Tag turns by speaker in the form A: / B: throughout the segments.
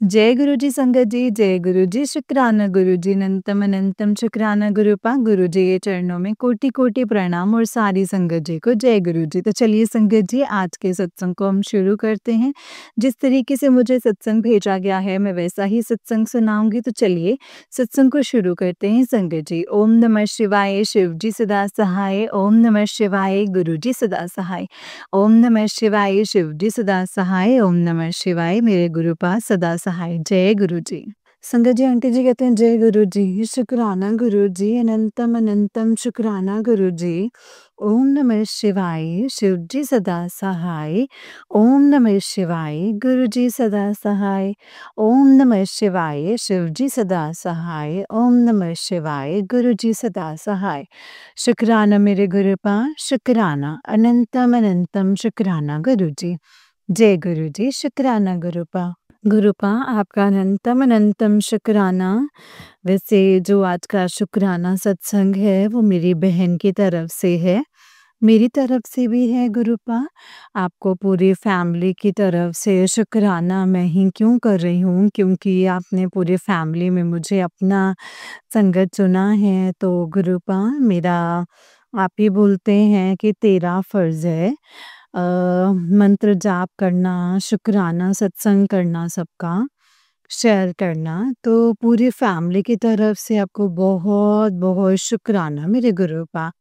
A: जय गुरु जी संगत जी, जय गुरु जी, शुक्राना गुरु जी, अनंतम अनंतम शुक्राना गुरुपा। गुरु जी के चरणों में कोटि कोटि प्रणाम और सारी संगत जी को जय गुरु जी। तो चलिए संगत जी, आज के सत्संग को हम शुरू करते हैं। जिस तरीके से मुझे सत्संग भेजा गया है मैं वैसा ही सत्संग सुनाऊंगी। तो चलिए सत्संग को शुरू करते हैं संगत जी। ओम नमः शिवाय, शिव जी सदा सहाय। ओम नमः शिवाय, गुरु जी सदा सहाय। ओम नमः शिवाय, शिव जी सदा सहाय। ओम नमः शिवाय, मेरे गुरुपा सदा सहाय। जय गुरु जी। संगत जी, आंटी जी कहते हैं जय गुरु जी, शुक्राना गुरु जी, अनंतम अनंतम शुक्राना गुरु जी। ओम नमः शिवाय, शिव जी सदा सहाय। ओम नमः शिवाय, गुरु जी सदा सहाय। ओम नमः शिवाय, शिव जी सदा सहाय। ओम नमः शिवाय, गुरु जी सदा सहाय। शुक्राना मेरे गुरुपा, शुक्राना अनंतम अनंतम शुक्राना गुरु जी। जय गुरु जी, शुक्राना गुरुपा। गुरुपा आपका अनंतम अनंतम शुक्राना। वैसे जो आज का शुक्राना सत्संग है वो मेरी बहन की तरफ से है, मेरी तरफ से भी है गुरुपा। आपको पूरी फैमिली की तरफ से शुक्राना मैं ही क्यों कर रही हूँ, क्योंकि आपने पूरी फैमिली में मुझे अपना संगत चुना है। तो गुरुपा मेरा, आप ही बोलते हैं कि तेरा फर्ज है मंत्र जाप करना, शुक्राना सत्संग करना, सबका शेयर करना। तो पूरी फैमिली की तरफ से आपको बहुत बहुत शुक्राना मेरे गुरुपा।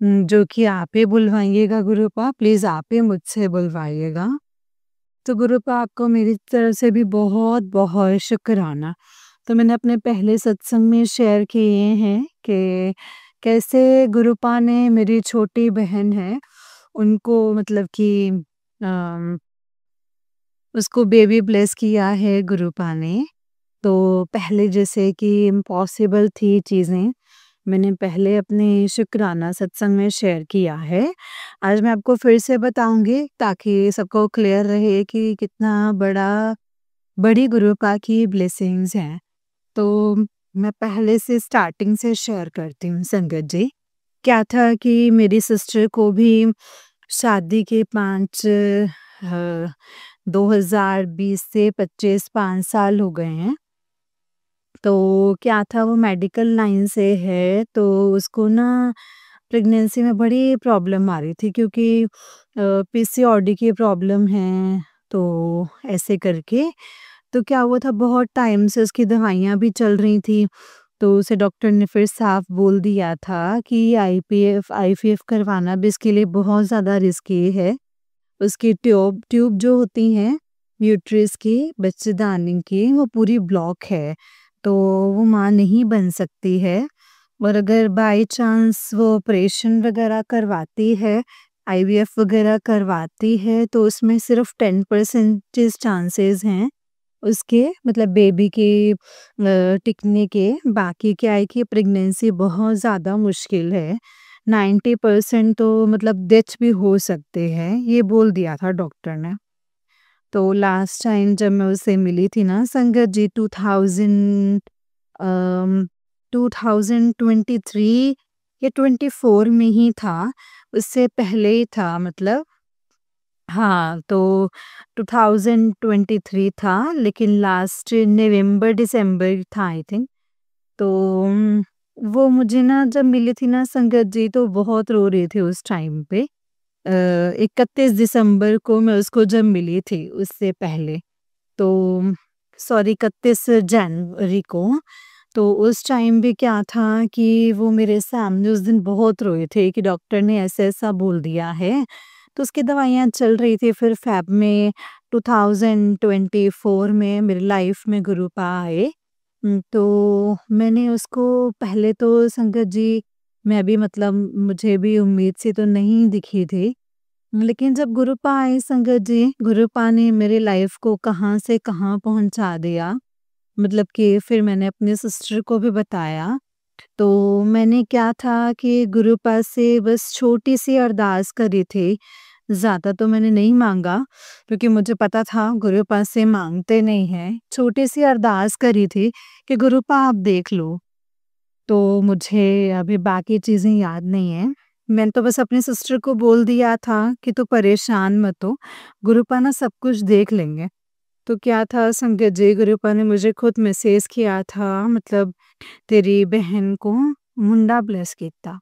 A: जो कि आप ही बुलवाइएगा गुरुपा, प्लीज आप ही मुझसे बुलवाइएगा। तो गुरुपा आपको मेरी तरफ से भी बहुत बहुत शुक्राना। तो मैंने अपने पहले सत्संग में शेयर किए हैं कि कैसे गुरुपा ने, मेरी छोटी बहन है उनको मतलब कि अम, उसको बेबी ब्लेस किया है गुरुपा ने। तो पहले जैसे कि इम्पॉसिबल थी चीज़ें, मैंने पहले अपने शुक्राना सत्संग में शेयर किया है। आज मैं आपको फिर से बताऊंगी ताकि सबको क्लियर रहे कि कितना बड़ी गुरुपा की ब्लेसिंग्स हैं। तो मैं पहले से स्टार्टिंग से शेयर करती हूँ संगत जी। क्या था कि मेरी सिस्टर को भी शादी के 2020 से 25 5 साल हो गए हैं। तो क्या था, वो मेडिकल लाइन से है, तो उसको ना प्रेगनेंसी में बड़ी प्रॉब्लम आ रही थी क्योंकि पीसीओडी की प्रॉब्लम है। तो ऐसे करके तो क्या हुआ था, बहुत टाइम से उसकी दवाइयाँ भी चल रही थी। तो उसे डॉक्टर ने फिर साफ बोल दिया था कि आईपीएफ आईवीएफ करवाना भी इसके लिए बहुत ज़्यादा रिस्की है। उसकी ट्यूब ट्यूब जो होती हैं यूट्रस की, बच्चेदानी की, वो पूरी ब्लॉक है। तो वो माँ नहीं बन सकती है। और अगर बाय चांस वो ऑपरेशन वगैरह करवाती है, आईवीएफ वगैरह करवाती है, तो उसमें सिर्फ 10% चांसेस हैं उसके, मतलब बेबी के टिकने के। बाकी क्या है कि प्रेगनेंसी बहुत ज़्यादा मुश्किल है। 90% तो मतलब डेथ भी हो सकते हैं, ये बोल दिया था डॉक्टर ने। तो लास्ट टाइम जब मैं उससे मिली थी ना संगत जी, 2023 या 24 में ही था, उससे पहले ही था मतलब। हाँ, तो 2023 था, लेकिन लास्ट नवंबर दिसंबर था आई थिंक। तो वो मुझे ना जब मिली थी ना संगत जी, तो बहुत रो रही थी उस टाइम पे। 31 दिसंबर को मैं उसको जब मिली थी, उससे पहले तो सॉरी 31 जनवरी को। तो उस टाइम भी क्या था कि वो मेरे सामने उस दिन बहुत रोए थे कि डॉक्टर ने ऐसा-ऐसा बोल दिया है। तो उसकी दवाइयाँ चल रही थी। फिर फ़ेब में 2024 में मेरी लाइफ़ में गुरुपा आए। तो मैंने उसको पहले तो संगत जी, मैं भी मतलब मुझे भी उम्मीद सी तो नहीं दिखी थी। लेकिन जब गुरुपा आए संगत जी, गुरुपा ने मेरी लाइफ़ को कहाँ से कहाँ पहुँचा दिया। मतलब कि फिर मैंने अपनी सिस्टर को भी बताया। तो मैंने क्या था कि गुरुपा से बस छोटी-सी अरदास करी थी, ज़्यादा तो मैंने नहीं माँगा क्योंकि मुझे पता था गुरुपा से माँगते नहीं हैं। छोटी-सी अरदास करी थी कि गुरुपा आप देख लो। तो मुझे अभी बाकी चीज़ें याद नहीं हैं। मैंने तो बस अपनी सिस्टर को बोल दिया था कि तू परेशान मत हो, गुरुपा ना सब कुछ देख लेंगे। तो क्या था संगत जी, गुरुपा ने मुझे खुद मैसेज किया था, मतलब तेरी बहन को मुंडा ब्लेस कीता।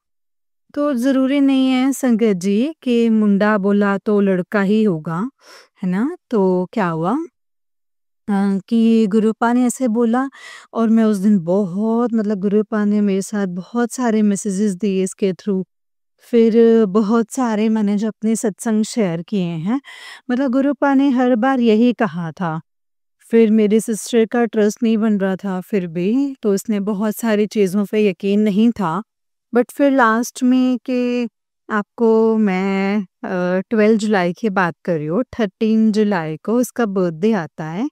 A: तो ज़रूरी नहीं है संगत जी कि मुंडा बोला तो लड़का ही होगा, है ना? तो क्या हुआ कि गुरुपा ने ऐसे बोला और मैं उस दिन बहुत, मतलब गुरुपा ने मेरे साथ बहुत सारे मैसेजेस दिए इसके थ्रू। फिर बहुत सारे मैंने जो अपने सत्संग शेयर किए हैं, मतलब गुरुपा ने हर बार यही कहा था। फिर मेरी सिस्टर का ट्रस्ट नहीं बन रहा था फिर भी, तो उसने बहुत सारी चीज़ों पे यकीन नहीं था। बट फिर लास्ट में कि आपको मैं 12 जुलाई की बात कर रही हूँ, 13 जुलाई को उसका बर्थडे आता है।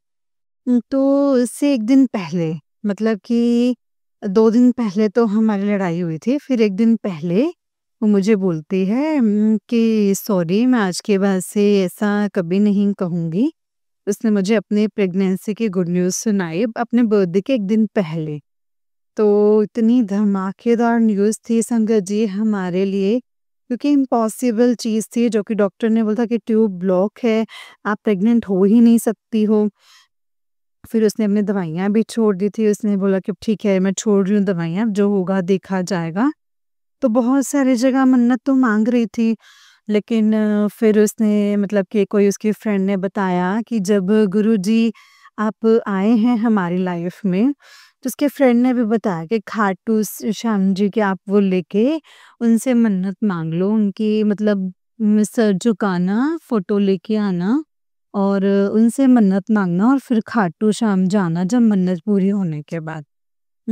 A: तो इससे 1 दिन पहले, मतलब कि 2 दिन पहले तो हमारी लड़ाई हुई थी, फिर 1 दिन पहले वो मुझे बोलती है कि सॉरी, मैं आज के बाद से ऐसा कभी नहीं कहूँगी। उसने मुझे अपनी प्रेगनेंसी की गुड न्यूज़ सुनाई अपने बर्थडे के 1 दिन पहले। तो इतनी धमाकेदार न्यूज़ थी संगत जी हमारे लिए, क्योंकि इम्पॉसिबल चीज़ थी, जो कि डॉक्टर ने बोला था कि ट्यूब ब्लॉक है, आप प्रेग्नेंट हो ही नहीं सकती हो। फिर उसने अपनी दवाइयाँ भी छोड़ दी थी, उसने बोला कि ठीक है मैं छोड़ रही हूँ दवाइयाँ, जो होगा देखा जाएगा। तो बहुत सारी जगह मन्नत तो माँग रही थी, लेकिन फिर उसने, मतलब कि कोई उसकी फ्रेंड ने बताया कि जब गुरुजी आप आए हैं हमारी लाइफ में, तो उसके फ्रेंड ने भी बताया कि खाटू श्याम जी के आप वो लेके उनसे मन्नत माँग लो, उनकी मतलब सर झुकाना, फ़ोटो लेके आना और उनसे मन्नत माँगना और फिर खाटू श्याम जाना जब मन्नत पूरी होने के बाद।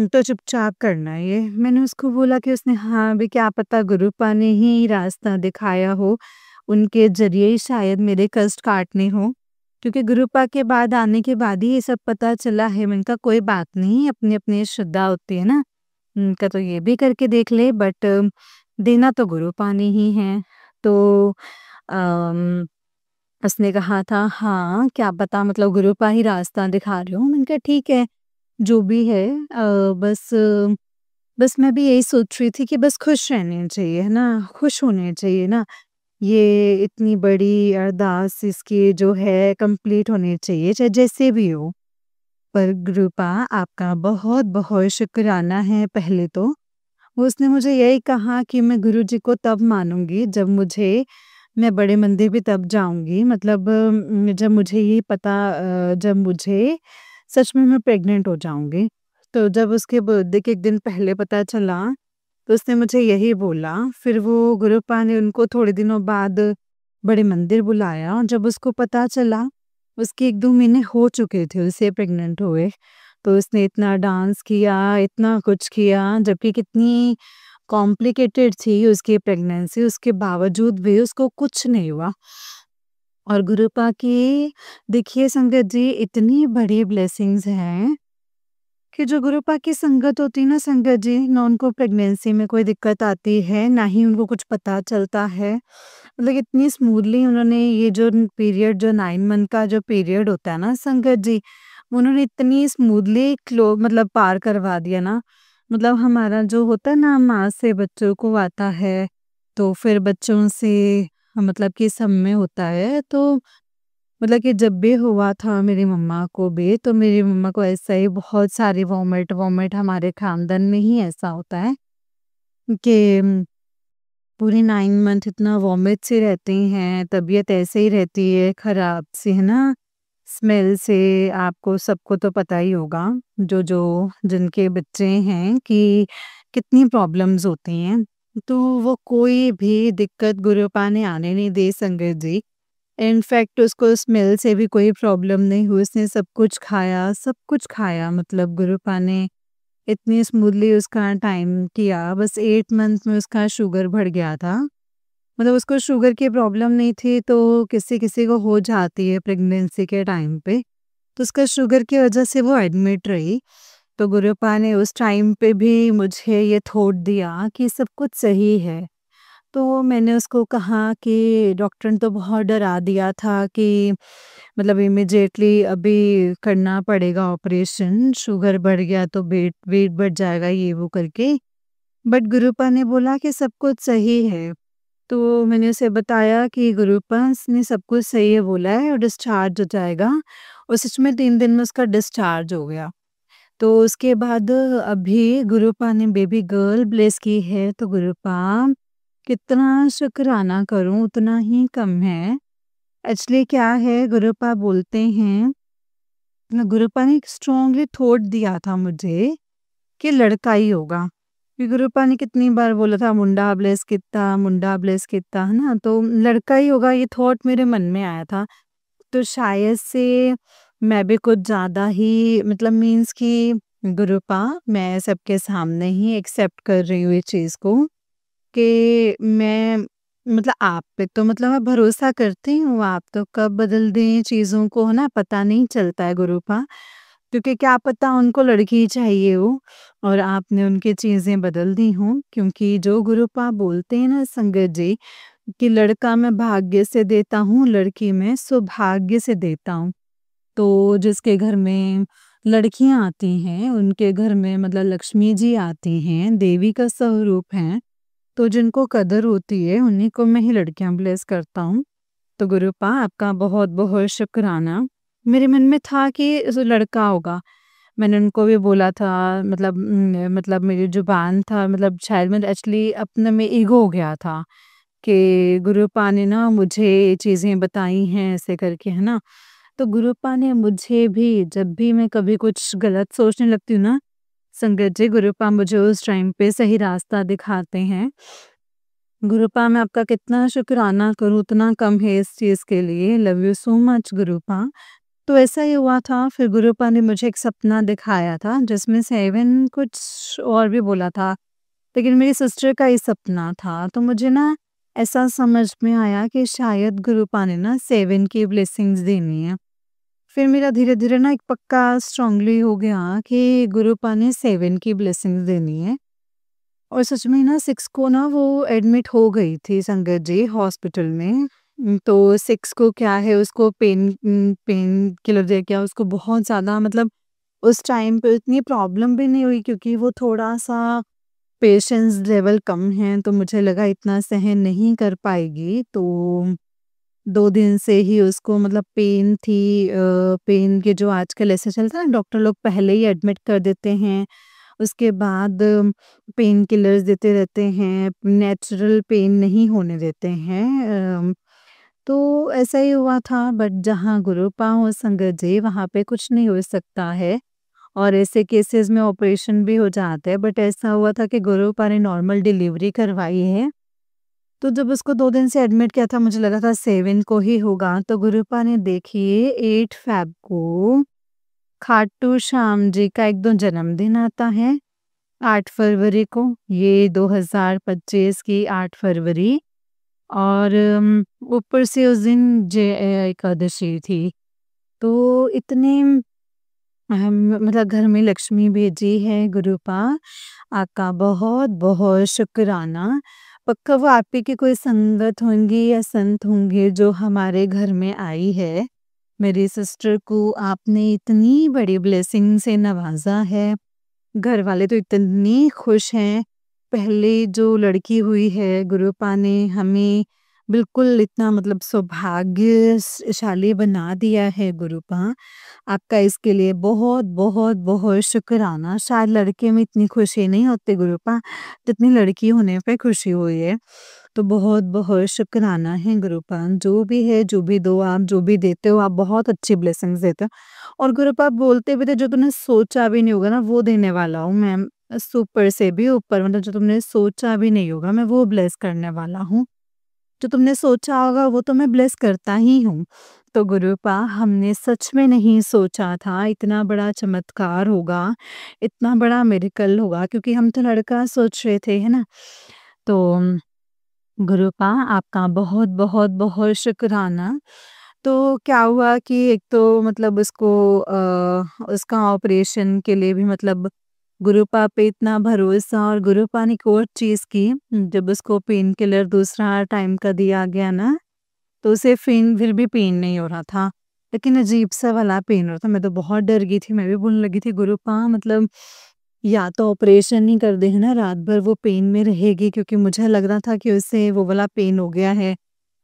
A: तो चुपचाप करना है ये। मैंने उसको बोला कि उसने हाँ, अभी क्या पता गुरुपा ने ही रास्ता दिखाया हो, उनके ज़रिए ही शायद मेरे कष्ट काटने हो। क्योंकि गुरुपा के बाद आने के बाद ही ये सब पता चला है। मैंने कहा कोई बात नहीं, अपनी-अपनी श्रद्धा होती है ना। उनका तो ये भी करके देख ले, बट देना तो गुरुपा ने ही है। तो अम उसने कहा था हाँ, क्या पता, मतलब गुरुपा ही रास्ता दिखा रहे हो। मैंने कहा ठीक है, जो भी है बस मैं भी यही सोच रही थी कि बस खुश रहने चाहिए, है ना? खुश होने चाहिए ना। ये इतनी बड़ी अरदास इसकी जो है कंप्लीट होनी चाहिए, चाहे जैसे भी हो। पर गुरुपा आपका बहुत-बहुत शुक्राना है पहले तो। उसने मुझे यही कहा कि मैं गुरुजी को तब मानूँगी जब मुझे, मैं बड़े मंदिर भी तब जाऊँगी, मतलब जब मुझे ये पता जब मुझे सच में मैं प्रेग्नेंट हो जाऊँगी। तो जब उसके बर्थडे के 1 दिन पहले पता चला, तो उसने मुझे यही बोला। फिर वो गुरुपा ने उनको थोड़े दिनों बाद बड़े मंदिर बुलाया और जब उसको पता चला, उसके 1-2 महीने हो चुके थे उसे प्रेग्नेंट हुए। तो उसने इतना डांस किया, इतना कुछ किया, जबकि कितनी कॉम्प्लिकेटेड थी उसकी प्रेगनेंसी, उसके बावजूद भी उसको कुछ नहीं हुआ। और गुरुपा की, देखिए संगत जी, इतनी बड़ी ब्लेसिंग्स हैं कि जो गुरुपा की संगत होती है ना संगत जी, ना उनको प्रेगनेंसी में कोई दिक्कत आती है, ना ही उनको कुछ पता चलता है। मतलब इतनी स्मूथली उन्होंने ये जो पीरियड, जो 9 मंथ का जो पीरियड होता है ना संगत जी, उन्होंने इतनी स्मूथली मतलब पार करवा दिया ना। मतलब हमारा जो होता है ना, माँ से बच्चों को आता है, तो फिर बच्चों से मतलब कि सब में होता है, तो मतलब कि जब भी हुआ था मेरी मम्मा को भी, तो मेरी मम्मा को ऐसा ही बहुत सारी वॉमिट वॉमिट, हमारे खानदान में ही ऐसा होता है कि पूरे 9 मंथ इतना वॉमिट से रहती हैं, तबीयत ऐसे ही रहती है खराब सी, है ना? स्मेल से आपको सबको तो पता ही होगा, जो जिनके बच्चे हैं, कि कितनी प्रॉब्लम्स होती हैं। तो वो कोई भी दिक्कत गुरुपा ने आने नहीं दी संगत जी। इनफैक्ट उसको स्मेल से भी कोई प्रॉब्लम नहीं हुई, उसने सब कुछ खाया, मतलब गुरुपा ने इतनी स्मूथली उसका टाइम किया। बस 8 मंथ में उसका शुगर बढ़ गया था। मतलब उसको शुगर की प्रॉब्लम नहीं थी, तो किसी-किसी को हो जाती है प्रेगनेंसी के टाइम पे। तो उसका शुगर की वजह से वो एडमिट रही। तो गुरुपा ने उस टाइम पे भी मुझे ये थॉट दिया कि सब कुछ सही है। तो मैंने उसको कहा कि डॉक्टर ने तो बहुत डरा दिया था कि मतलब इमीडिएटली अभी करना पड़ेगा ऑपरेशन, शुगर बढ़ गया तो वेट वेट बढ़ जाएगा, ये वो करके। बट गुरुपा ने बोला कि सब कुछ सही है। तो मैंने उसे बताया कि गुरुपास ने सब कुछ सही है बोला है और डिस्चार्ज हो जाएगा और सच में 3 दिन में उसका डिस्चार्ज हो गया। तो उसके बाद अभी गुरुपा ने बेबी गर्ल ब्लेस की है, तो गुरुपा कितना शुक्राना करूँ उतना ही कम है। एक्चुअली क्या है, गुरुपा बोलते हैं, गुरुपा ने एक स्ट्रॉन्गली थॉट दिया था मुझे कि लड़का ही होगा। कि गुरुपा ने कितनी बार बोला था मुंडा ब्लेस कित्ता, है ना? तो लड़का ही होगा ये थॉट मेरे मन में आया था। तो शायद से मैं भी कुछ ज़्यादा ही मतलब मीन्स कि गुरुपा मैं सबके सामने ही एक्सेप्ट कर रही हूँ ये चीज़ को कि मैं मतलब आप पे तो मतलब मैं भरोसा करती हूँ, आप तो कब बदल दें चीज़ों को, है ना? पता नहीं चलता है गुरुपा। क्योंकि क्या पता उनको लड़की ही चाहिए हो और आपने उनकी चीज़ें बदल दी हों, क्योंकि जो गुरुपा बोलते हैं ना संगत जी कि लड़का मैं भाग्य से देता हूँ, लड़की मैं सौभाग्य से देता हूँ। तो जिसके घर में लड़कियाँ आती हैं, उनके घर में मतलब लक्ष्मी जी आती हैं, देवी का स्वरूप हैं, तो जिनको कदर होती है उन्हीं को मैं ही लड़कियाँ ब्लेस करता हूँ। तो गुरुपा आपका बहुत-बहुत शुक्राना। मेरे मन में था कि लड़का होगा। मैंने उनको भी बोला था मतलब मेरी ज़ुबान था मतलब शायद मैं एक्चुअली अपने में ईगो हो गया था कि गुरुपा ने ना मुझे ये चीज़ें बताई हैं ऐसे करके, है ना? तो गुरुपा ने मुझे भी जब भी मैं कभी कुछ गलत सोचने लगती हूँ ना, संगत जी गुरुपा मुझे उस टाइम पे सही रास्ता दिखाते हैं। गुरुपा मैं आपका कितना शुक्राना करूँ उतना कम है इस चीज़ के लिए। Love you so much गुरुपा। तो ऐसा ही हुआ था, फिर गुरुपा ने मुझे एक सपना दिखाया था जिसमें 7 कुछ और भी बोला था, लेकिन मेरी सिस्टर का ही सपना था। तो मुझे ना ऐसा समझ में आया कि शायद गुरुपा ने ना 7 की ब्लेसिंग्स देनी है। फिर मेरा धीरे-धीरे ना एक पक्का स्ट्रांगली हो गया कि गुरुपा ने 7 की ब्लेसिंग्स देनी है। और सच में ना 6 को ना वो एडमिट हो गई थी संगत जी हॉस्पिटल में। तो 6 को क्या है उसको पेन किलर दे के उसको बहुत ज़्यादा मतलब उस टाइम पे इतनी प्रॉब्लम भी नहीं हुई क्योंकि वो थोड़ा-सा पेशेंस लेवल कम है, तो मुझे लगा इतना सहन नहीं कर पाएगी। तो 2 दिन से ही उसको मतलब पेन थी, पेन के जो आजकल ऐसे चलता है ना डॉक्टर लोग पहले ही एडमिट कर देते हैं। उसके बाद पेन किलर्स देते रहते हैं, नेचुरल पेन नहीं होने देते हैं। तो ऐसा ही हुआ था बट जहाँ गुरुपा हो संगत जी वहाँ पे कुछ नहीं हो सकता है और ऐसे केसेस में ऑपरेशन भी हो जाते हैं, बट ऐसा हुआ था कि गुरुपा ने नॉर्मल डिलीवरी करवाई है। तो जब उसको 2 दिन से एडमिट किया था मुझे लगा था 7 को ही होगा, तो गुरुपा ने देखिए 8 फ़ेब को खाटू श्याम जी का एकदम जन्मदिन आता है, 8 फरवरी को, ये 2025 की 8 फरवरी और ऊपर से उस दिन एकादशी थी। तो इतने मतलब घर में लक्ष्मी भेजी है गुरुपा, आपका बहुत-बहुत शुक्राना। पक्का वो आप ही की कोई संगत होंगी या संत होंगे जो हमारे घर में आई है। मेरी सिस्टर को आपने इतनी बड़ी ब्लेसिंग से नवाज़ा है। घर वाले तो इतने खुश हैं। पहले जो लड़की हुई है गुरुपा ने हमें बिल्कुल इतना मतलब सौभाग्यशाली बना दिया है गुरुपा। आपका इसके लिए बहुत शुक्राना। शायद लड़के में इतनी खुशी नहीं होती गुरुपा, जितनी लड़की होने पे खुशी हुई है। तो बहुत शुक्राना है गुरुपा। जो भी है, जो भी दो आप जो भी देते हो, आप बहुत अच्छी ब्लेसिंग्स देते हो। और गुरुपा बोलते भी थे जो तूने सोचा भी नहीं होगा ना वो देने वाला हूँ मैं। सुपर से भी ऊपर मतलब जो तुमने सोचा भी नहीं होगा मैं वो ब्लेस करने वाला हूँ। जो तुमने सोचा होगा वो तो मैं ब्लेस करता ही हूँ। तो गुरुपा हमने सच में नहीं सोचा था इतना बड़ा चमत्कार होगा, इतना बड़ा मिरेकल होगा क्योंकि हम तो लड़का सोच रहे थे, है ना? तो गुरुपा आपका बहुत शुक्राना। तो क्या हुआ कि एक तो मतलब उसका ऑपरेशन के लिए भी मतलब गुरुपा पे इतना भरोसा और गुरुपा ने एक और चीज़ की, जब उसको पेन किलर दूसरा टाइम का दिया गया ना, तो उसे फिर भी पेन नहीं हो रहा था। लेकिन अजीब-सा वाला पेन हो रहा था। मैं तो बहुत डर गई थी, मैं भी बोलने लगी थी गुरुपा मतलब या तो ऑपरेशन ही कर दें, है ना, रात भर वो पेन में रहेगी, क्योंकि मुझे लग रहा था कि उससे वो वाला पेन हो गया है,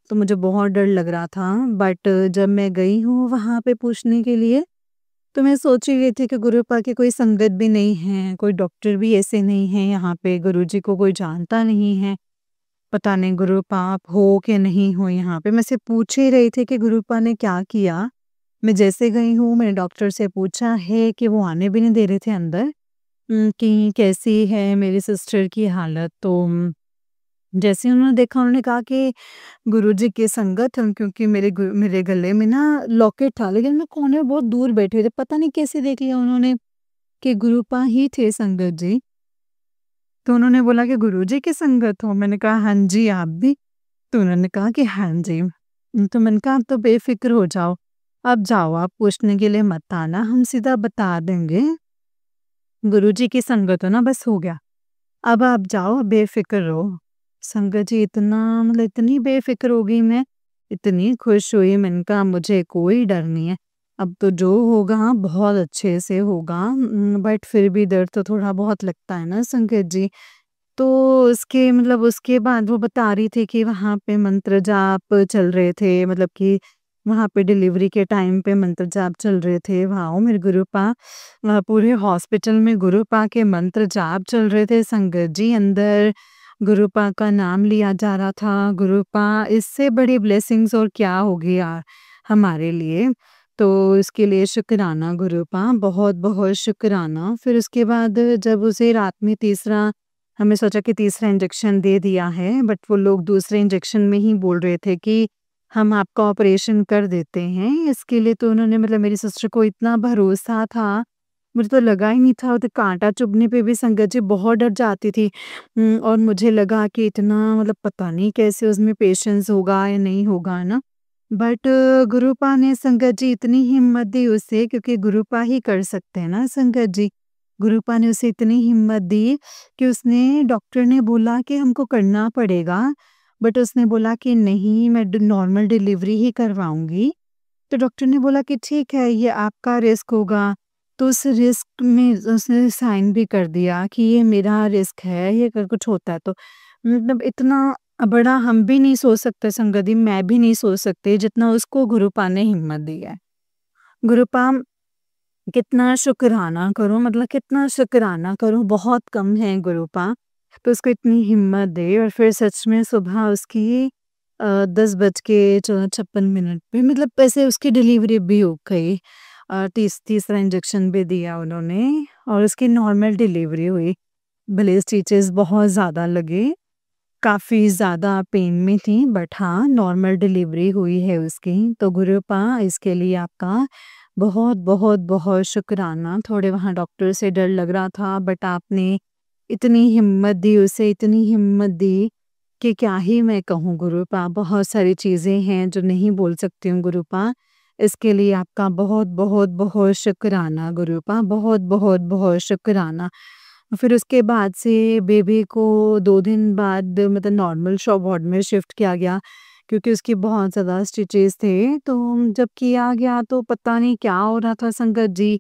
A: तो मुझे बहुत डर लग रहा था। बट जब मैं गई हूँ वहाँ पे पूछने के लिए, तो मैं सोच ही रही थी कि गुरुपा की कोई संगत भी नहीं है, कोई डॉक्टर भी ऐसे नहीं है यहाँ पे, गुरुजी को कोई जानता नहीं है। पता नहीं गुरुपा आप हो कि नहीं हो यहाँ पे। मैं से पूछ ही रही थी कि गुरुपा ने क्या किया? मैं जैसे गई हूँ मैंने डॉक्टर से पूछा है कि वो आने भी नहीं दे रहे थे अंदर, कि कैसी है मेरी सिस्टर की हालत। तो जैसे ही उन्होंने देखा, उन्होंने कहा कि गुरुजी की संगत हम, क्योंकि मेरे गले में ना लॉकेट था, लेकिन मैं कोने में बहुत दूर बैठे थे, पता नहीं कैसे देख लिया उन्होंने कि गुरुपा ही थे संगत जी। तो उन्होंने बोला कि गुरुजी की संगत हो? मैंने कहा हाँ जी, आप भी? तो उन्होंने कहा कि हाँ जी। तो मैंने कहा आप तो बेफ़िक्र हो जाओ, आप जाओ, आप पूछने के लिए मत आना, हम सीधा बता देंगे, गुरुजी की संगत हो ना, बस हो गया। अब आप जाओ, बेफ़िक्र रहो। संगत जी इतना, मतलब इतनी बेफ़िक्र हो गई मैं, इतनी खुश हुई, मैंने कहा मुझे कोई डर नहीं है। अब तो जो होगा बहुत अच्छे से होगा, बट फिर भी डर तो थोड़ा बहुत लगता है ना संगत जी। तो उसके मतलब उसके बाद वो बता रही थी कि वहाँ पे मंत्र जाप चल रहे थे, मतलब कि वहाँ पे डिलीवरी के टाइम पे मंत्र जाप चल रहे थे। वाओ! मेरे गुरुपा, पूरे हॉस्पिटल में गुरुपा के मंत्र जाप चल रहे थे संगत जी। अंदर गुरुपा का नाम लिया जा रहा था। गुरुपा, इससे बड़ी ब्लेसिंग्स और क्या होगी यार हमारे लिए। तो इसके लिए शुक्राना गुरुपा, बहुत-बहुत शुक्राना। फिर उसके बाद जब उसे रात में तीसरा, हमने सोचा कि तीसरा इंजेक्शन दे दिया है, बट वो लोग दूसरे इंजेक्शन में ही बोल रहे थे कि हम आपका ऑपरेशन कर देते हैं। इसके लिए तो उन्होंने, मतलब मेरी सिस्टर को इतना भरोसा था, मुझे तो लगा ही नहीं था। वो तो काँटा चुभने पे भी संगत जी बहुत डर जाती थी। और मुझे लगा कि इतना, मतलब पता नहीं कैसे उसमें पेशेंस होगा या नहीं होगा ना। बट गुरुपा ने संगत जी इतनी हिम्मत दी उसे, क्योंकि गुरुपा ही कर सकते हैं ना संगत जी। गुरुपा ने उसे इतनी हिम्मत दी कि उसने, डॉक्टर ने बोला कि हमको करना पड़ेगा, बट उसने बोला कि नहीं, मैं नॉर्मल डिलीवरी ही करवाऊंगी। तो डॉक्टर ने बोला कि ठीक है, ये आपका रिस्क होगा। तो उस रिस्क में उसने साइन भी कर दिया कि ये मेरा रिस्क है, ये अगर कुछ होता है तो। मतलब इतना बड़ा हम भी नहीं सोच सकते संगत जी, मैं भी नहीं सोच सकती जितना उसको गुरुपा ने हिम्मत दी है। गुरुपा, कितना शुक्राना करूँ, मतलब कितना शुक्राना करूँ, बहुत कम है गुरुपा। तो उसको इतनी हिम्मत दे, और फिर सच में सुबह उसकी 10 बज के 56 मिनट पे, मतलब वैसे उसकी डिलीवरी भी हो गई। तीसरा इंजेक्शन भी दिया उन्होंने, और उसकी नॉर्मल डिलीवरी हुई। भले स्टिचेस बहुत ज़्यादा लगे, काफ़ी ज़्यादा पेन में थी, बट हाँ, नॉर्मल डिलीवरी हुई है उसकी। तो गुरुपा, इसके लिए आपका बहुत, बहुत, बहुत शुक्राना। थोड़े वहाँ डॉक्टर से डर लग रहा था, बट आपने इतनी हिम्मत दी उसे, इतनी हिम्मत दी कि क्या ही मैं कहूँ गुरुपा। बहुत सारी चीज़ें हैं जो नहीं बोल सकती हूँ गुरुपा। इसके लिए आपका बहुत, बहुत, बहुत शुक्राना गुरुपा, बहुत, बहुत, बहुत शुक्राना। फिर उसके बाद से बेबी को 2 दिन बाद, मतलब नॉर्मल वार्ड में शिफ्ट किया गया, क्योंकि उसकी बहुत ज़्यादा स्टिचेज़ थे। तो जब किया गया तो पता नहीं क्या हो रहा था संगत जी,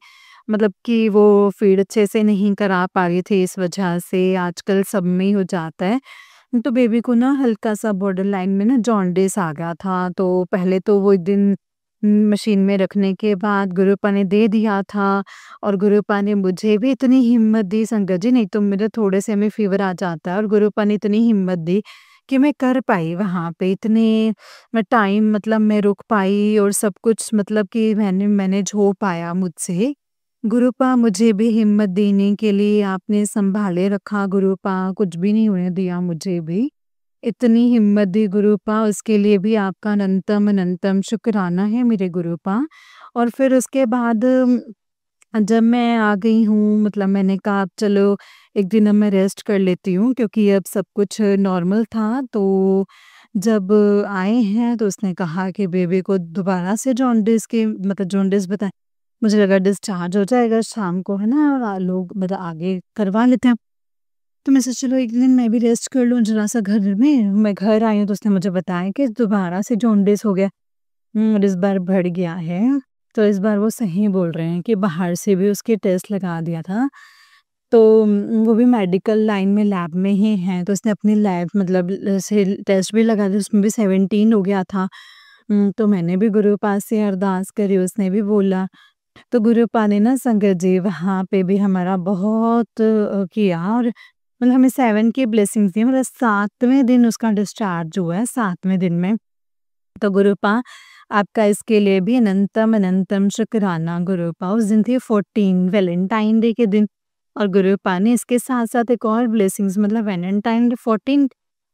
A: मतलब कि वो फ़ीड अच्छे से नहीं करा पा रही थी, इस वजह से आजकल सब में ही हो जाता है। तो बेबी को ना हल्का-सा बॉर्डर लाइन में ना जॉन्डिस आ गया था। तो पहले तो वो एक दिन मशीन में रखने के बाद गुरुपा ने दे दिया था, और गुरुपा ने मुझे भी इतनी हिम्मत दी संगत जी, नहीं तो मेरे थोड़े से में फ़ीवर आ जाता है, और गुरुपा ने इतनी हिम्मत दी कि मैं कर पाई वहाँ पे इतने मैं टाइम, मतलब मैं रुक पाई, और सब कुछ मतलब कि मैंने मैनेज हो पाया मुझसे। गुरुपा, मुझे भी हिम्मत देने के लिए आपने सँभाले रखा गुरुपा, कुछ भी नहीं होने दिया मुझे भी। इतनी हिम्मत दी गुरुपा, उसके लिए भी आपका अनंतम अनंतम शुक्राना है मेरे गुरुपा। और फिर उसके बाद जब मैं आ गई हूँ, मतलब मैंने कहा अब चलो एक दिन अब मैं रेस्ट कर लेती हूँ, क्योंकि अब सब कुछ नॉर्मल था। तो जब आए हैं तो उसने कहा कि बेबी को दोबारा से जॉन्डिस के, मतलब जॉन्डिस बताएँ। मुझे लगा डिस्चार्ज हो जाएगा शाम को, है ना? और लोग मतलब आगे करवा लेते हैं। तो मैं सोचा चलो एक दिन मैं भी रेस्ट कर लूँ ज़रा-सा घर में। मैं घर आई हूँ तो उसने मुझे बताया कि दोबारा से जॉन्डिस हो गया। और इस बार बढ़ गया है। तो इस बार वो सही बोल रहे हैं कि बाहर से भी उसके टेस्ट लगा दिया था। तो वो भी मेडिकल लाइन में लैब में ही हैं, तो उसने अपनी लैब मतलब से टेस्ट भी लगा दिए, उसमें भी 17 हो गया था। तो मैंने भी गुरु पास से अरदास करी, उसने भी बोला। तो गुरुपा ने ना संगत जी वहाँ पे भी हमारा बहुत किया और मतलब हमें 7 की ब्लेसिंग्स दी, मतलब 7वें दिन उसका डिस्चार्ज हुआ है, 7वें दिन में। तो गुरुपा आपका इसके लिए भी अनंतम अनंतम शुक्राना गुरुपा। उस दिन थी 14 वैलेंटाइन डे के दिन और गुरुपा ने इसके साथ-साथ एक और ब्लेसिंग्स मतलब वैलेंटाइन डे 14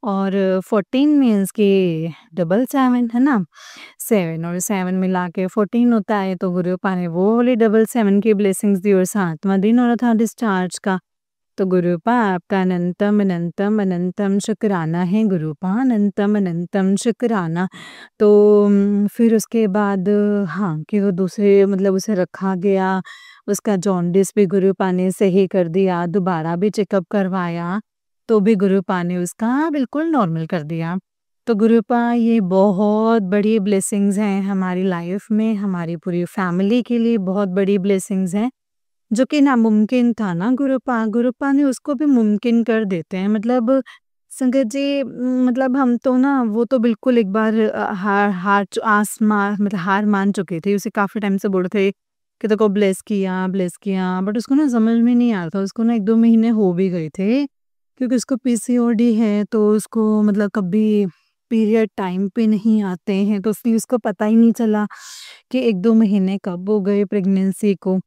A: और 14 मीन्स कि डबल 7 है ना? 7 और 7 मिला के 14 होता है, तो गुरुपा ने वो वाली डबल 7 की ब्लेसिंग्स दी और 7वां दिन हो रहा था डिस्चार्ज का। तो गुरुपा आपका अनंतम अनंतम अनंतम शुक्राना है गुरुपा, अनंतम अनंतम शुक्राना। तो फिर उसके बाद हाँ, कि वो दूसरे मतलब उसे रखा गया, उसका जॉन्डिस भी गुरुपा ने सही कर दिया, दोबारा भी चेकअप करवाया, तो भी गुरुपा ने उसका बिल्कुल नॉर्मल कर दिया। तो गुरुपा ये बहुत बड़ी ब्लेसिंग्स हैं हमारी लाइफ में, हमारी पूरी फैमिली के लिए बहुत बड़ी ब्लेसिंग्स हैं। जो कि नामुमकिन था ना गुरुपा ने उसको भी मुमकिन कर देते हैं। मतलब संगत जी मतलब हम तो ना वो तो बिल्कुल एक बार हार हार च आसमा मतलब हार मान चुके थे। उसे काफ़ी टाइम से बोल रहे थे कि तेरे को ब्लेस किया बट उसको ना समझ में नहीं आ रहा था। उसको ना 1-2 महीने हो भी गए थे क्योंकि उसको पीसीओडी है तो उसको मतलब कभी पीरियड टाइम पे नहीं आते हैं तो इसलिए उसको पता ही नहीं चला कि 1-2 महीने कब हो गए प्रेग्नेंसी को।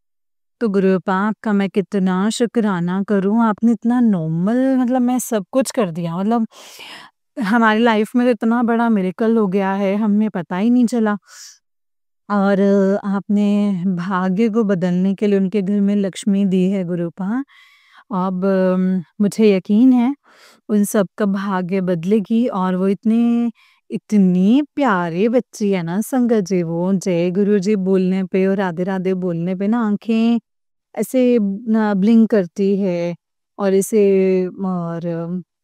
A: तो गुरुपा आपका मैं कितना शुक्राना करूँ, आपने इतना नॉर्मल मतलब मैं सब कुछ कर दिया मतलब हमारी लाइफ में तो इतना बड़ा मिरेकल हो गया है, हमें पता ही नहीं चला। और आपने भाग्य को बदलने के लिए उनके घर में लक्ष्मी दी है गुरुपा। अब मुझे यकीन है उन सब का भाग्य बदलेगी और वो इतनी प्यारी बच्ची है ना संगत जी वो जय गुरु जी बोलने पे और राधे राधे बोलने पे ना आंखें ऐसे ना ब्लिंक करती है और ऐसे और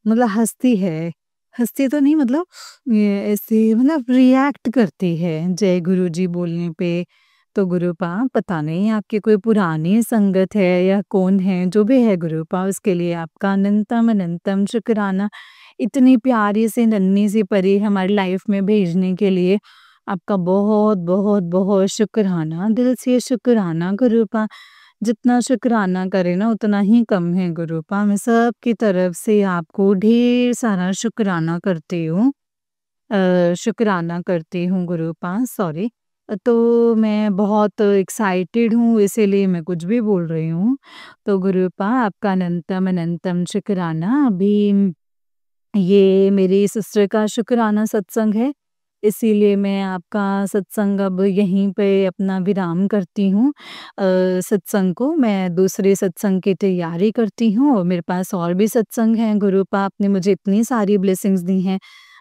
A: मतलब हँसती है। हँसती तो नहीं मतलब ये ऐसे मतलब रिएक्ट करती है जय गुरुजी बोलने पे। तो गुरुपा पता नहीं आपकी कोई पुरानी संगत है या कौन है, जो भी है गुरुपा उसके लिए आपका अनंतम अनंतम शुक्राना। इतनी प्यारी सी नन्ही सी परी हमारी लाइफ में भेजने के लिए आपका बहुत, बहुत, बहुत शुक्राना, दिल से शुक्राना गुरुपा। जितना शुक्राना करें ना उतना ही कम है गुरुपा। मैं सबकी तरफ से आपको ढेर सारा शुक्राना करती हूँ। शुक्राना करती हूँ गुरुपा सॉरी। तो मैं बहुत एक्साइटेड हूँ इसीलिए मैं कुछ भी बोल रही हूँ। तो गुरुपा आपका अनंतम अनंतम शुक्राना। अभी ये मेरी सिस्टर का शुक्राना सत्संग है, इसीलिए मैं आपका सत्संग अब यहीं पे अपना विराम करती हूँ। सत्संग को मैं दूसरे सत्संग की तैयारी करती हूँ और मेरे पास और भी सत्संग हैं। गुरुपा आपने मुझे इतनी सारी ब्लेसिंग्स दी हैं,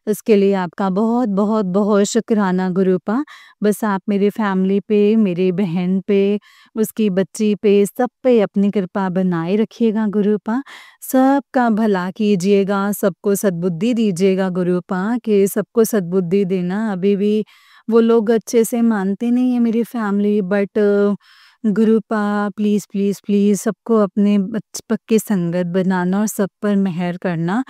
A: इसके लिए आपका बहुत, बहुत, बहुत शुक्राना गुरुपा। बस आप मेरी फैमिली पे, मेरी बहन पे, उसकी बच्ची पे, सब पे अपनी कृपा बनाए रखिएगा गुरुपा। सबका भला कीजिएगा, सबको सद्बुद्धि दीजिएगा गुरुपा कि सबको सद्बुद्धि देना। अभी भी वो लोग अच्छे से मानते नहीं है मेरी family but गुरुपा please, please, please सबको अपने पक्के संगत बनाना और सब पर मेहर करना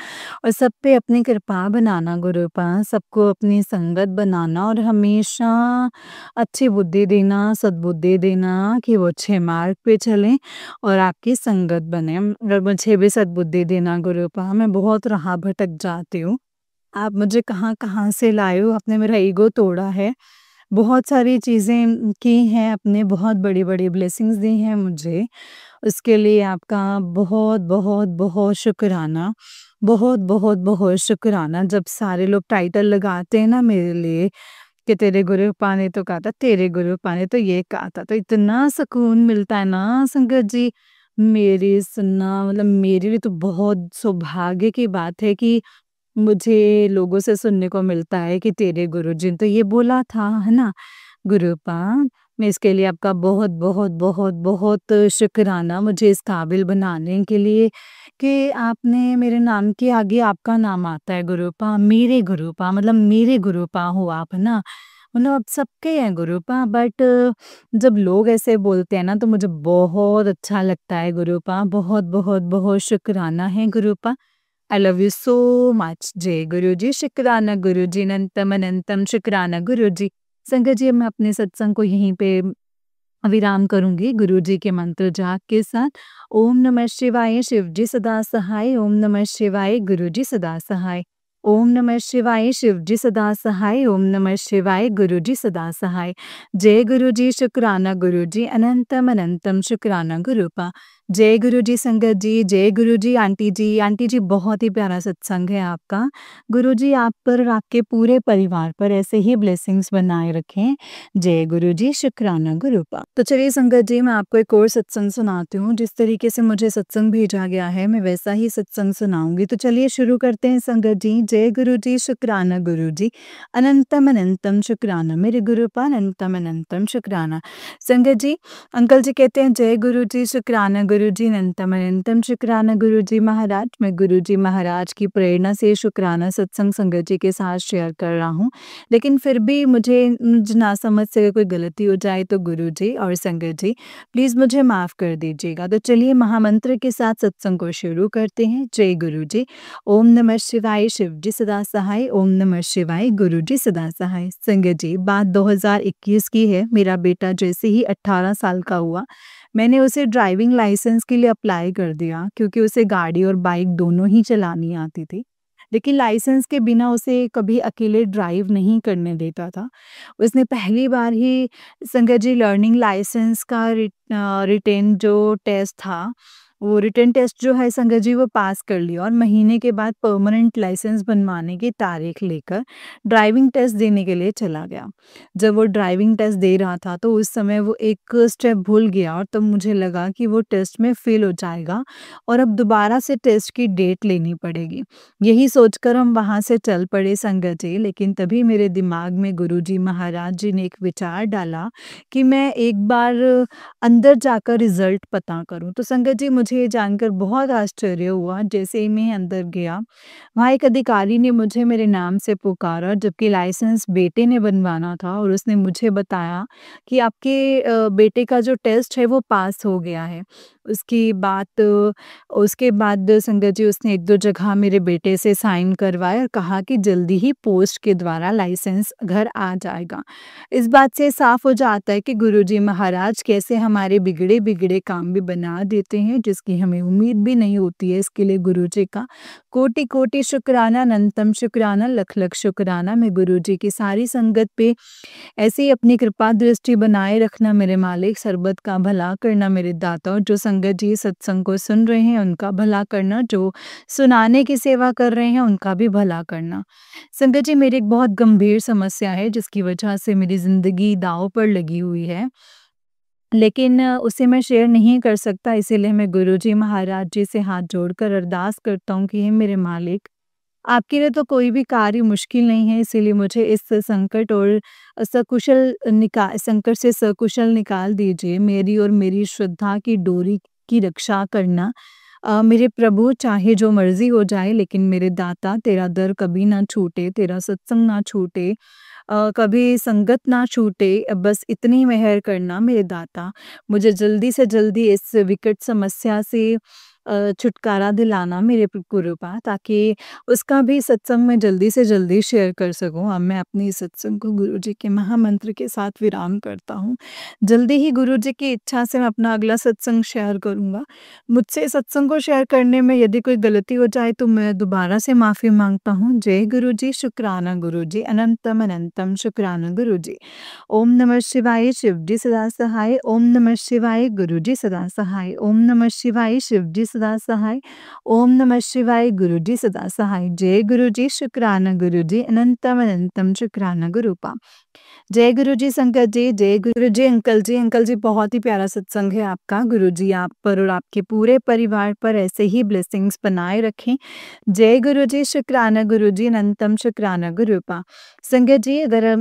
A: और सब पे अपनी कृपा बनाना गुरुपा। सबको अपनी संगत बनाना और हमेशा अच्छी बुद्धि देना, सद्बुद्धि देना कि वो अच्छे मार्ग पे चलें और आपकी संगत बने और मुझे भी सद्बुद्धि देना गुरुपा। मैं बहुत राह भटक जाती हूँ। आप मुझे कहाँ-कहाँ से लाए हो, आपने मेरा ईगो तोड़ा है। बहुत सारी चीज़ें की हैं आपने, बहुत बड़ी-बड़ी ब्लेसिंग्स दी हैं मुझे। उसके लिए आपका बहुत, बहुत, बहुत शुक्राना। बहुत, बहुत, बहुत शुक्राना। जब सारे लोग टाइटल लगाते हैं ना मेरे लिए कि तेरे गुरुपा ने तो कहा था, तेरे गुरुपा ने तो ये कहा था, तो इतना सुकून मिलता है ना संगत जी, मेरी सुनना मतलब मेरे लिए तो बहुत सौभाग्य की बात है कि मुझे लोगों से सुनने को मिलता है कि तेरे गुरुजी ने तो ये बोला था, है ना? गुरुपा मैं इसके लिए आपका बहुत, बहुत, बहुत, बहुत शुक्राना मुझे इस काबिल बनाने के लिए कि आपने मेरे नाम के आगे आपका नाम आता है गुरुपा, मेरे गुरुपा मतलब मेरे गुरुपा हो आप, है ना? मतलब अब सबके हैं गुरुपा, बट जब लोग ऐसे बोलते हैं ना तो मुझे बहुत अच्छा लगता है गुरुपा। बहुत बहुत बहुत शुक्राना है गुरुपा। I love you so much. जय गुरु जी, शुक्राना गुरु जी, अनंतम अनंतम शुक्राना गुरु जी। संगत जी, अब मैं अपने सत्संग को यहीं पे विराम करूंगी गुरु जी के मंत्र जाप के साथ। ओम नमः शिवाय, शिव जी सदा सहाय। ओम नमः शिवाय, गुरु जी सदा सहाय। ओम नमः शिवाय, शिव जी सदा सहाय। ओम नमः शिवाय, गुरु जी सदा सहाय। जय गुरु जी, शुक्राना गुरु जी, अनंतम अनंतम शुक्राना गुरुपा। जय गुरु जी संगत जी, जय गुरु जी आंटी जी। आंटी जी, बहुत ही प्यारा सत्संग है आपका। गुरु जी आप पर और आपके पूरे परिवार पर ऐसे ही ब्लेसिंग्स बनाए रखें। जय गुरु जी, शुक्राना गुरुपा। तो चलिए संगत जी, मैं आपको एक और सत्संग सुनाती हूँ। जिस तरीके से मुझे सत्संग भेजा गया है मैं वैसा ही सत्संग सुनाऊंगी। तो चलिए शुरू करते हैं संगत जी। जय गुरु जी, शुक्राना गुरु जी, अनंतम अनंतम शुक्राना मेरे गुरुपा, अनंतम अनंतम शुक्राना। संगत जी, अंकल जी कहते हैं जय गुरु जी, शुक्राना गुरु जी, अनंतम अनंतम शुक्राना गुरु जी महाराज। मैं गुरु जी महाराज की प्रेरणा से शुक्राना सत्संग संगत जी के साथ शेयर कर रहा हूँ। लेकिन फिर भी मुझे ना समझ से अगर कोई गलती हो जाए तो गुरुजी और संगत जी प्लीज़ मुझे माफ़ कर दीजिएगा। तो चलिए महामंत्र के साथ सत्संग को शुरू करते हैं। जय गुरु जी। ओम नमः शिवाय, शिव जी सदा सहाय। ओम नमः शिवाय, गुरु जी सदा सहाय। संगत जी, बात 2021 की है। मेरा बेटा जैसे ही 18 साल का हुआ, मैंने उसे ड्राइविंग लाइसेंस के लिए अप्लाई कर दिया, क्योंकि उसे गाड़ी और बाइक दोनों ही चलानी आती थी। लेकिन लाइसेंस के बिना उसे कभी अकेले ड्राइव नहीं करने देता था। उसने पहली बार ही संगत जी लर्निंग लाइसेंस का रिटेन जो टेस्ट था, वो रिटन टेस्ट जो है संगत जी वो पास कर लिया, और महीने के बाद परमानेंट लाइसेंस बनवाने की तारीख लेकर ड्राइविंग टेस्ट देने के लिए चला गया। जब वो ड्राइविंग टेस्ट दे रहा था तो उस समय वो एक स्टेप भूल गया, और तब मुझे लगा कि वो टेस्ट में फेल हो जाएगा और अब दोबारा से टेस्ट की डेट लेनी पड़ेगी। यही सोचकर हम वहाँ से चल पड़े संगत जी। लेकिन तभी मेरे दिमाग में गुरुजी महाराज जी ने एक विचार डाला कि मैं एक बार अंदर जाकर रिजल्ट पता करूं। तो संगत जी, मुझे ये जानकर बहुत आश्चर्य हुआ। जैसे ही मैं अंदर गया, वहाँ एक अधिकारी ने मुझे मेरे नाम से पुकारा, जबकि लाइसेंस बेटे ने बनवाना था, और उसने मुझे बताया कि आपके बेटे का जो टेस्ट है वो पास हो गया है। उसकी बात उसके बाद संगत जी उसने 1-2 जगह मेरे बेटे से साइन करवाए और कहा कि जल्दी ही पोस्ट के द्वारा लाइसेंस घर आ जाएगा। इस बात से साफ हो जाता है कि गुरुजी महाराज कैसे हमारे बिगड़े-बिगड़े काम भी बना देते हैं, जिसकी हमें उम्मीद भी नहीं होती है। इसके लिए गुरुजी का कोटि-कोटि शुक्राना, अनंतम शुक्राना, लख-लख शुक्राना। मैं गुरुजी की सारी संगत पे ऐसे ही अपनी कृपा दृष्टि बनाए रखना मेरे मालिक, सर्बत का भला करना मेरे दाता, और जो संगत जी सत्संग को सुन रहे हैं उनका भला करना, जो सुनाने की सेवा कर रहे हैं उनका भी भला करना। संगत जी, मेरी एक बहुत गंभीर समस्या है जिसकी वजह से मेरी ज़िंदगी दाँव पर लगी हुई है। लेकिन उसे मैं शेयर नहीं कर सकता, इसीलिए मैं गुरुजी महाराज जी से हाथ जोड़कर अरदास करता हूँ कि हे मेरे मालिक, आपके लिए तो कोई भी कार्य मुश्किल नहीं है, इसीलिए मुझे इस संकट और संकट से सकुशल निकाल दीजिए। मेरी और मेरी श्रद्धा की डोरी की रक्षा करना। मेरे प्रभु, चाहे जो मर्ज़ी हो जाए, लेकिन मेरे दाता तेरा दर कभी ना छूटे, तेरा सत्संग ना छूटे, कभी संगत ना छूटे। बस इतनी मेहर करना मेरे दाता। मुझे जल्दी से जल्दी इस विकट समस्या से छुटकारा दिलाना मेरे गुरुपा, ताकि उसका भी सत्संग में जल्दी से जल्दी शेयर कर सकूँ। अब मैं अपनी इस सत्संग को गुरुजी के महामंत्र के साथ विराम करता हूँ। जल्दी ही गुरुजी की इच्छा से मैं अपना अगला सत्संग शेयर करूँगा। मुझसे सत्संग को शेयर करने में यदि कोई गलती हो जाए तो मैं दोबारा से माफ़ी माँगता हूँ। जय गुरु जी, शुक्राना गुरु जी, अनंतम अनंतम शुक्राना गुरु जी। ओम नमः शिवाय, शिव जी सदा सहाय। ओम नमः शिवाय, गुरु जी सदा सहाय। ओम नमः शिवाय, शिव जी सदा सहाय। ओम नमः शिवाय, गुरु जी सदा सहाय। जय गुरु जी, शुक्राना गुरु जी, अनंतम अनंतम शुक्राना गुरुपा। जय गुरु जी संगत जी, जय गुरु जी अंकल जी। अंकल जी, बहुत ही प्यारा सत्संग है आपका। गुरु जी आप पर और आपके पूरे परिवार पर ऐसे ही ब्लेसिंग्स बनाए रखें। जय गुरु जी, शुक्राना गुरु जी, अनंतम शुक्राना गुरुपा। संगत जी, अगर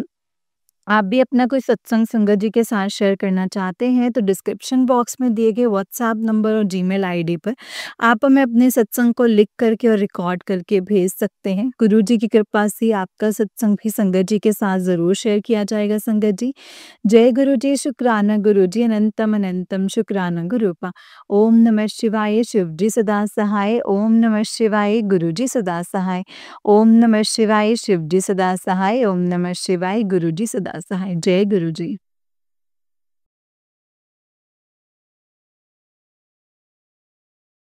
A: आप भी अपना कोई सत्संग संगत जी के साथ शेयर करना चाहते हैं तो डिस्क्रिप्शन बॉक्स में दिए गए व्हाट्सएप नंबर और जीमेल आईडी पर आप हमें अपने सत्संग को लिख करके और रिकॉर्ड करके भेज सकते हैं। गुरु जी की कृपा से आपका सत्संग भी संगत जी के साथ ज़रूर शेयर किया जाएगा संगत जी। जय गुरु जी, शुक्राना गुरु जी, अनंतम अनंतम शुक्राना गुरुपा। ओम नमः शिवाय, शिव जी सदा सहाय। ओम नमः शिवाय, गुरु जी सदा सहाय। ओम नमः शिवाय, शिव जी सदा सहाय। ओम नमः शिवाय, गुरु जी सदा सहाय। जय गुरु जी।